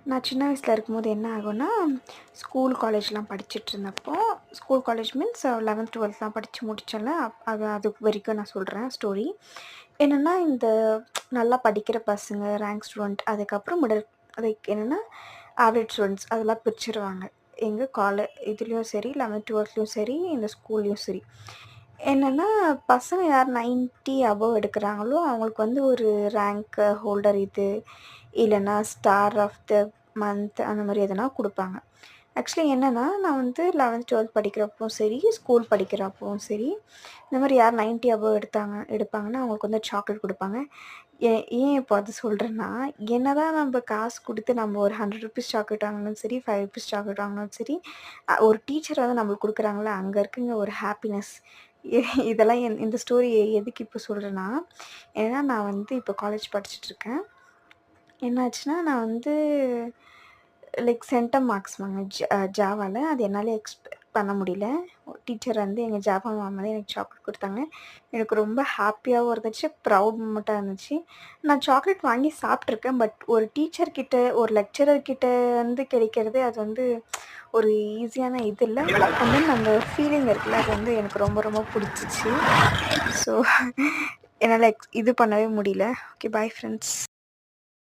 நான் சின்ன வயசில் இருக்கும்போது என்ன ஆகும்னா, ஸ்கூல், காலேஜ்லாம் படிச்சுட்ருந்தப்போ ஸ்கூல், காலேஜ் மீன்ஸ் 11த், 12த்லாம் படித்து முடிச்சேன்ல, அது வரைக்கும் நான் சொல்கிறேன் ஸ்டோரி. என்னென்னா, இந்த நல்லா படிக்கிற பசங்க, ரேங்க் ஸ்டூடெண்ட், அதுக்கப்புறம் லைக் என்னென்னா, ஆவரேஜ் ஸ்டூடெண்ட்ஸ் அதெல்லாம் பிரிச்சுருவாங்க. எங்க இதுலேயும் சரி, 11த், 12த்லேயும் சரி, இந்த ஸ்கூல்லேயும் சரி. என்னென்னா, பசங்க யார் 90 அபோவ் எடுக்கிறாங்களோ, அவங்களுக்கு வந்து ஒரு ரேங்க் ஹோல்டர் இல்லைன்னா ஸ்டார் ஆஃப் த மந்த் அந்த மாதிரி எதனா கொடுப்பாங்க. ஆக்சுவலி என்னென்னா, நான் வந்து 11த் 12த் படிக்கிறப்பவும் சரி, ஸ்கூல் படிக்கிறப்பவும் சரி, இந்த மாதிரி யார் 90 அபோவ் எடுப்பாங்கன்னா அவங்களுக்கு வந்து சாக்லேட் கொடுப்பாங்க. ஏன் இப்போ அது சொல்கிறேன்னா, என்னதான் நம்ம காசு கொடுத்து நம்ம ஒரு ₹100 சாக்லேட் வாங்கினாலும் சரி, ₹5 சாக்லேட் வாங்கினாலும் சரி, ஒரு டீச்சர் வந்து நம்மளுக்கு கொடுக்குறாங்களா, அங்கே இருக்குங்க ஒரு ஹாப்பினஸ். இதெல்லாம் இந்த ஸ்டோரி எதுக்கு இப்போ சொல்கிறேன்னா, ஏன்னா நான் வந்து இப்போ காலேஜ் படிச்சுட்ருக்கேன். என்னாச்சுன்னா, நான் வந்து லைக் சென்டம் மார்க்ஸ் வாங்கினேன் ஜாவால. அது என்னால எக்ஸ்பெக்ட் பண்ண முடியல. டீச்சர் வந்து எங்கள் ஜாவா மேம் வந்து எனக்கு சாக்லேட் கொடுத்தாங்க. எனக்கு ரொம்ப ஹாப்பியாகவும் இருந்துச்சு, ப்ரவுட் மூமெண்ட்டாக இருந்துச்சு. நான் சாக்லேட் வாங்கி சாப்பிட்ருக்கேன். பட் ஒரு டீச்சர்கிட்ட, ஒரு லெக்சரர் கிட்ட வந்து கிடைக்கிறது அது வந்து ஒரு ஈஸியான இது இல்ல. அண்ட் தென் அந்த ஃபீலிங் இருக்குல்ல, அது வந்து எனக்கு ரொம்ப ரொம்ப பிடிச்சிச்சு. ஸோ என்னால் இது பண்ணவே முடியல. Okay, bye friends.